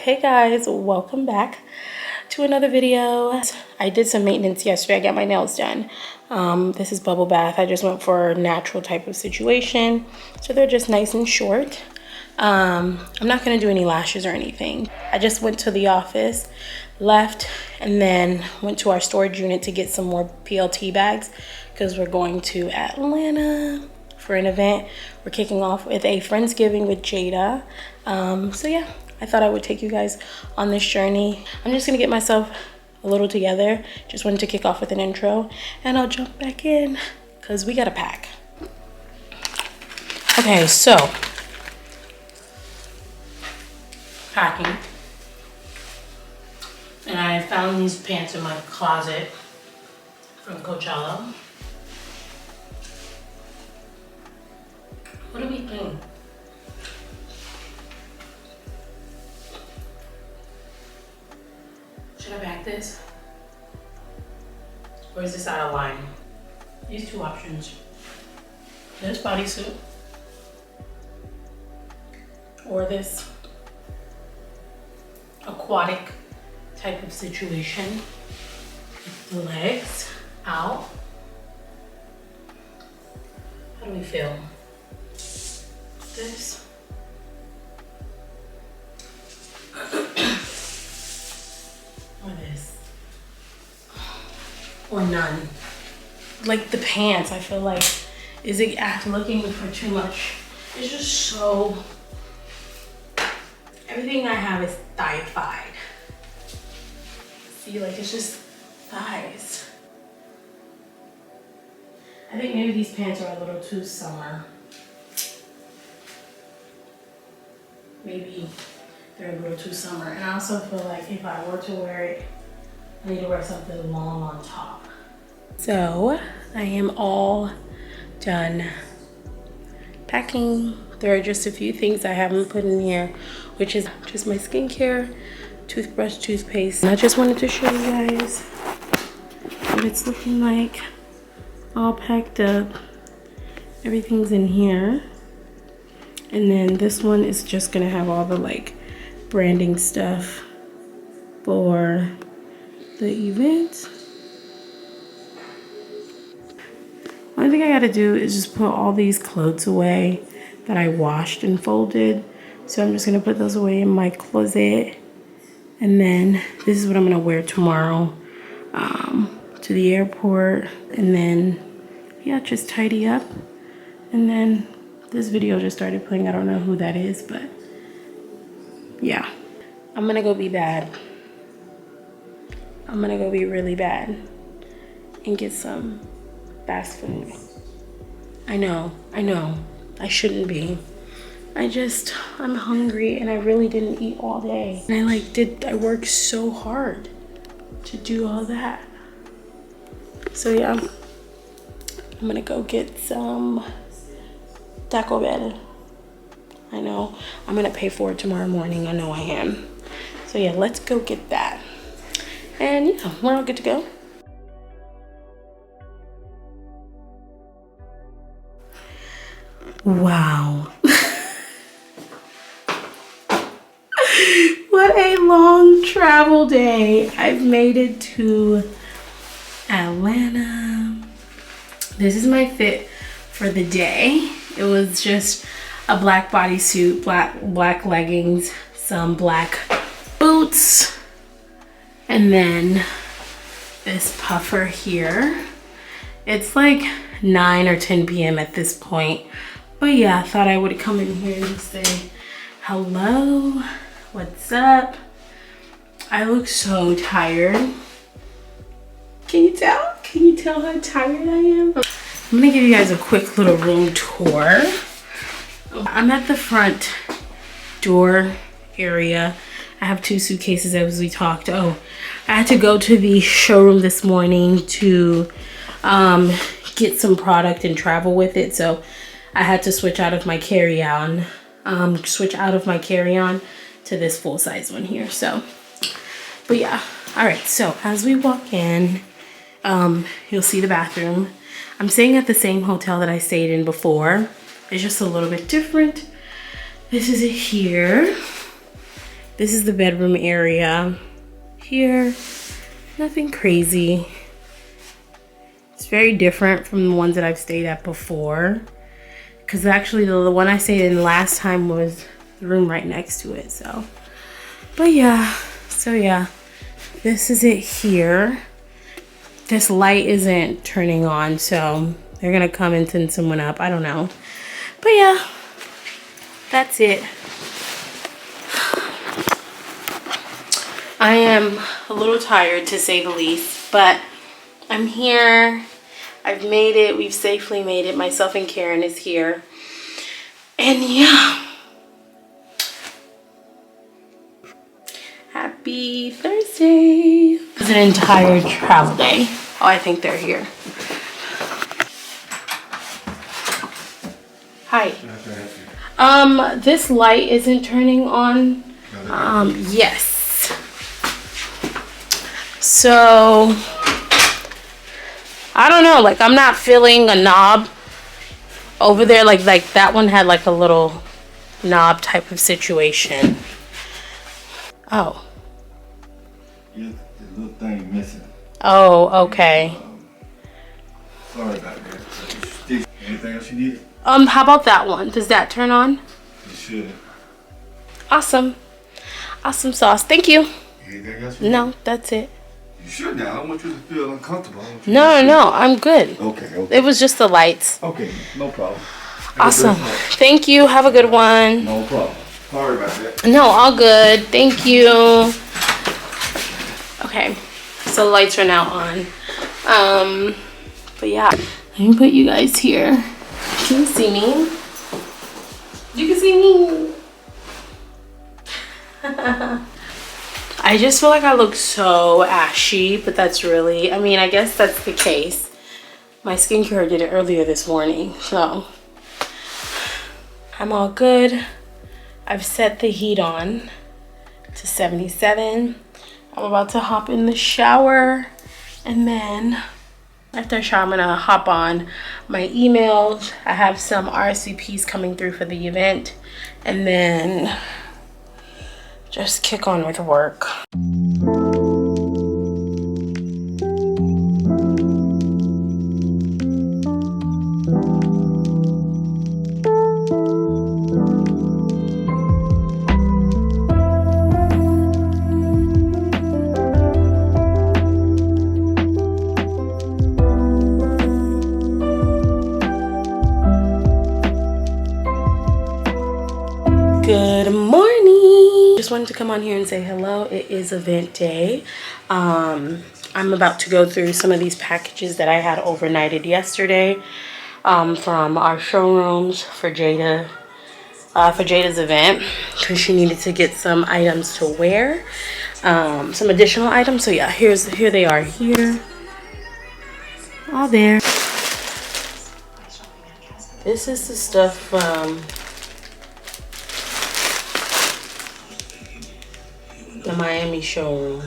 Hey guys, welcome back to another video. I did some maintenance yesterday. I got my nails done. This is bubble bath. I just went for a natural type of situation, so they're just nice and short. I'm not gonna do any lashes or anything. I just went to the office, left, and then went to our storage unit to get some more PLT bags because we're going to Atlanta for an event. We're kicking off with a Friendsgiving with Jada. So yeah, I thought I would take you guys on this journey. I'm just gonna get myself a little together. Just wanted to kick off with an intro and I'll jump back in because we gotta pack. Okay, so packing. And I found these pants in my closet from Coachella. What do we think? Should I pack this? Or is this out of line? These two options. This bodysuit. Or this aquatic type of situation. With the legs out. How do we feel? This. Or this. Or none. Like the pants, I feel like, is it looking for too much? It's just so, everything I have is thigh-fied. See, like it's just thighs. I think maybe these pants are a little too summer. Maybe they're a little too summer. And I also feel like if I were to wear it, I need to wear something long on top. So I am all done packing. There are just a few things I haven't put in here, which is just my skincare, toothbrush, toothpaste. And I just wanted to show you guys what it's looking like. All packed up. Everything's in here. And then this one is just gonna have all the like branding stuff for the event. One thing I gotta do is just put all these clothes away that I washed and folded. So I'm just gonna put those away in my closet. And then this is what I'm gonna wear tomorrow to the airport. And then, yeah, just tidy up. And then this video just started playing. I don't know who that is, but yeah. I'm gonna go be bad. I'm gonna go be really bad and get some fast food. I know, I shouldn't be. I'm hungry and I really didn't eat all day. And I worked so hard to do all that. So yeah, I'm gonna go get some Taco Bell. I know I'm gonna pay for it tomorrow morning. I know I am. So yeah, let's go get that. And yeah, we're all good to go. Wow. What a long travel day. I've made it to Atlanta. This is my fit for the day. It was just a black bodysuit, black leggings, some black boots, and then this puffer here. It's like 9 or 10 p.m. at this point. But yeah, I thought I would come in here and just say hello, what's up? I look so tired. Can you tell? Can you tell how tired I am? I'm gonna give you guys a quick little room tour. I'm at the front door area. I have 2 suitcases as we talked. Oh, I had to go to the showroom this morning to get some product and travel with it. So I had to switch out of my carry-on, to this full-size one here. So, but yeah. All right, so as we walk in, you'll see the bathroom. I'm staying at the same hotel that I stayed in before. It's just a little bit different. This is it here. This is the bedroom area here. Nothing crazy. It's very different from the ones that I've stayed at before. Because actually the one I stayed in last time was the room right next to it. So, but yeah. So yeah, this is it here. This light isn't turning on, so they're gonna come and send someone up. I don't know. But yeah, that's it. I am a little tired, to say the least, but I'm here. I've made it. We've safely made it. Myself and Karen is here. And yeah. Happy Thursday. It was an entire travel day. Oh, I think they're here. Hi. This light isn't turning on. Yes. So, I don't know, like I'm not feeling a knob over there. Like that one had like a little knob type of situation. Oh. Yeah, the little thing missing. Oh, okay. Sorry about that. Anything else you need? How about that one? Does that turn on? You should. Awesome. Awesome sauce. Thank you. Anything else you need? No, that's it. You should now. I don't want you to feel uncomfortable. No, I'm good. Okay. It was just the lights. Okay, no problem. Awesome. Thank you. Have a good one. No problem. Sorry about that. No, all good. Thank you. Okay, so the lights are now on. But yeah, let me put you guys here. Can you see me? You can see me. I just feel like I look so ashy, but that's really, I mean, I guess that's the case. My skincare did it earlier this morning, so I'm all good. I've set the heat on to 77. I'm about to hop in the shower, and then after I shower, I'm gonna hop on my emails. I have some RSVPs coming through for the event, and then just kick on with work. Good morning. Just wanted to come on here and say hello. It is event day. I'm about to go through some of these packages that I had overnighted yesterday from our showrooms for Jada's event, because she needed to get some items to wear, some additional items. So yeah, here they are here, all there. This is the stuff from the Miami showroom.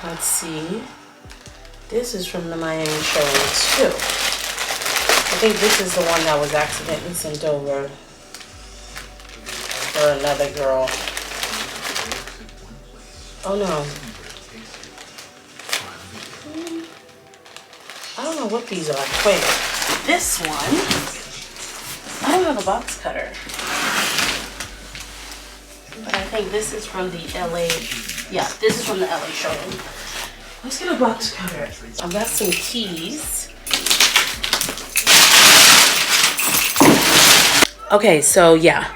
Let's see. This is from the Miami showroom too. I think this is the one that was accidentally sent over for another girl. Oh no. I don't know what these are. Wait. This one. I don't have a box cutter. But I think this is from the LA. Yeah, this is from the LA showroom. Let's get a box cutter. I've got some keys. Okay, so yeah.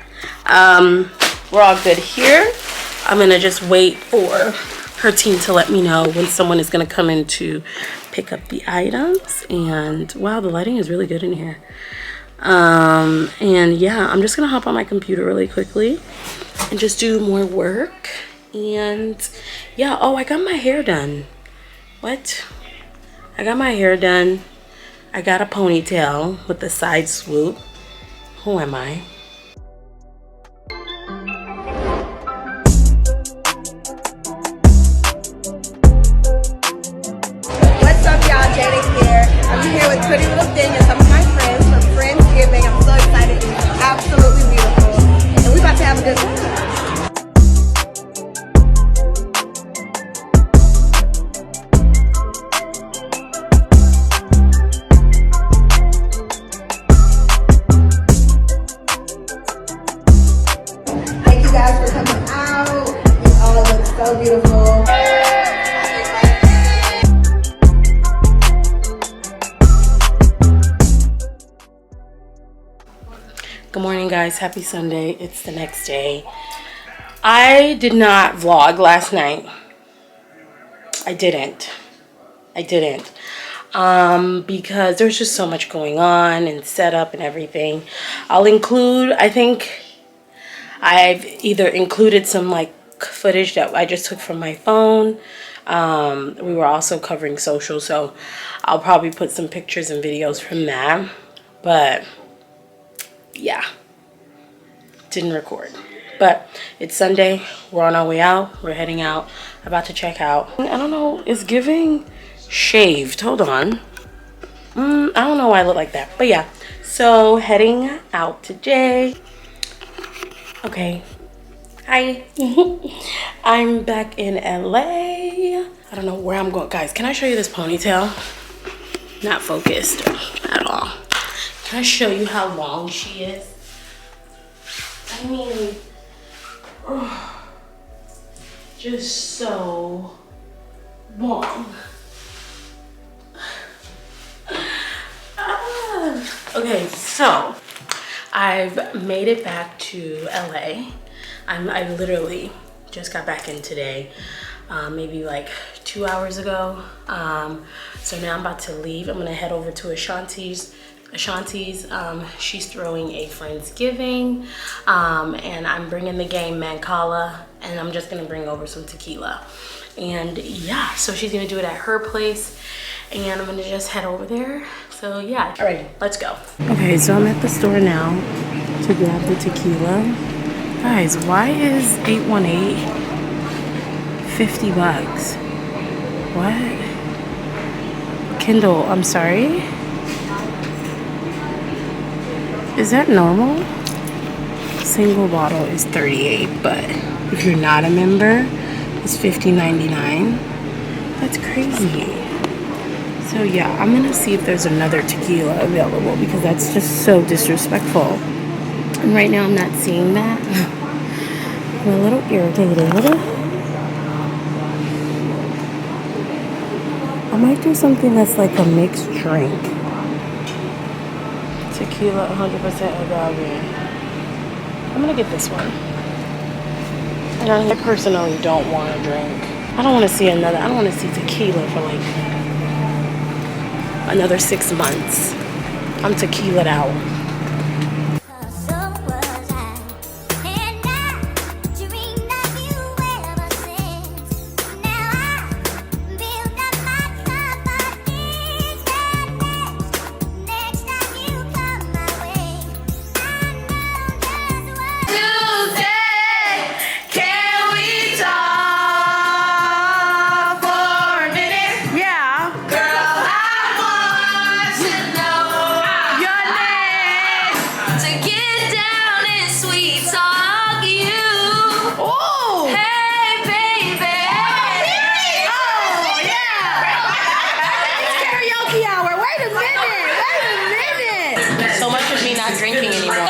We're all good here. I'm gonna just wait for her team to let me know when someone is gonna come in to pick up the items. And wow, the lighting is really good in here. And yeah, I'm just gonna hop on my computer really quickly and just do more work. And yeah, oh, I got my hair done. What? I got my hair done. I got a ponytail with the side swoop. Who am I? What's up, y'all? Jada here. I'm here with Pretty Little Thing and some of my friends from Friendsgiving. I'm so excited. It's absolutely beautiful. And we're about to have a Good morning, guys. Happy Sunday. It's the next day. I did not vlog last night. I didn't. Because there's just so much going on and setup and everything. I'll include, I think I've either included some like footage that I just took from my phone. We were also covering social, so I'll probably put some pictures and videos from that. But yeah, didn't record. But it's Sunday. We're on our way out. We're heading out. About to check out. I don't know. It's giving shaved. Hold on. I don't know why I look like that. But yeah. So heading out today. Okay. Hi. I'm back in LA. I don't know where I'm going. Guys, can I show you this ponytail? Not focused at all. Can I show you how long she is? I mean, just so long. Okay, so I've made it back to LA. I literally just got back in today, maybe like 2 hours ago. So now I'm about to leave. I'm gonna head over to Ashanti's. She's throwing a Friendsgiving, and I'm bringing the game Mancala, and I'm just gonna bring over some tequila. And yeah, so she's gonna do it at her place, and I'm gonna just head over there. So yeah, all right, let's go. Okay, so I'm at the store now to grab the tequila. Guys, why is 818 50 bucks? What? Kindle, I'm sorry. Is that normal? Single bottle is 38, but if you're not a member, it's $15.99. That's crazy. So yeah, I'm gonna see if there's another tequila available because that's just so disrespectful. And right now I'm not seeing that. I'm a little irritated. I might do something that's like a mixed drink. Tequila 100% agave. I'm gonna get this one. And I personally don't want to drink. I don't want to see another. I don't want to see tequila for like another 6 months. I'm tequila'd out. So much of me not drinking anymore.